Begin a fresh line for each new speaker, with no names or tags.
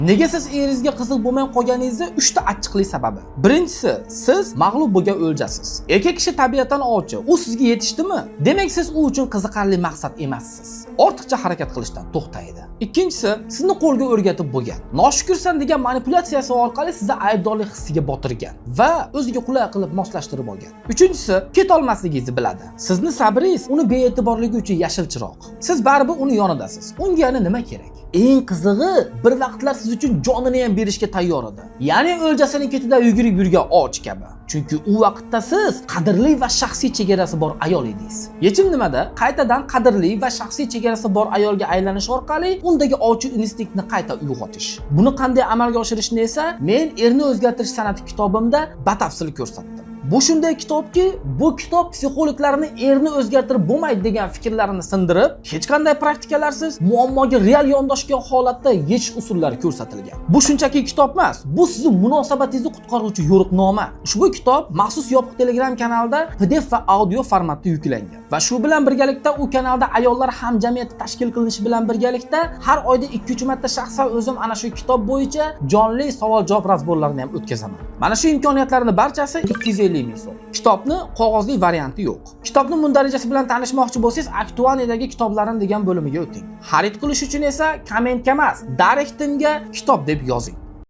Nega siz eringizga qiziq bo'lmay qolganingizda 3 ta achchiqli sababi. Birinchisi, siz mag'lub bo'lgan o'ljasiz. Erkak kishi tabiatan ovchi. U sizga yetishdimi? Demak, siz u uchun qiziqarli maqsad emassiz. Ortiqcha harakat qilishdan to'xtaydi. Ikkinchisi, sizni qo'lga o'rgatib bo'lgan. Noshukursan degan manipulyatsiyasi orqali sizni aybdorlik hissiga botirgan va o'ziga qulay qilib moslashtirib olgan. Uchinchisi, ket olmasligingizni biladi. Sizni sabringiz uni bee'tiborligi uchun yashil chiroq. Siz baribir uni yonidasiz. Unga yana nima kerak? Eng qizig'i, bir vaqtlar siz uchun jonini ham berishga tayyor edi. Ya'ni o'ljasining ketida yugurib yurgan och kabi. Chunki u vaqtda siz qadrli va shaxsiy chegarasi bor ayol edingiz. Yechim nimada? Qaytadan qadrli va shaxsiy chegarasi bor ayolga aylanish orqali undagi ovchi instinktni qayta uyg'otish. Buni qanday amalga oshirishni esa men Erni o'zgartirish san'ati kitobimda batafsil ko'rsatdim. Bu shunday kitobki, bu kitob psixologlarni erni o'zgartirib bo'lmaydi degan fikrlarini sindirib, hech qanday praktikalarsiz muammoga real yondoshgan holatda yechish usullari ko'rsatilgan. Bu shunchaki kitob emas, bu sizning munosabatingizni qutqaruvchi yo'riqnoma. Ushbu kitob maxsus yopiq Telegram kanalida PDF va audio formatda yuklangan. Va shu bilan birgalikda u kanalda ayollar hamjamiyati tashkil qilinishi bilan birgalikda har oyda 2-3 marta shaxsan o'zim ana shu kitob bo'yicha jonli savol-javob razborlarini ham o'tkazaman. Mana shu imkoniyatlarning barchasi 250 ming so'm. Kitobni qog'ozli varianti yo'q. Kitobning mundarajasi bilan tanishmoqchi bo'lsangiz, Aktualiyadagi kitoblarim degan bo'limiga o'ting. Xarid qilish uchun esa kommentga emas, direct timga kitob deb yozing.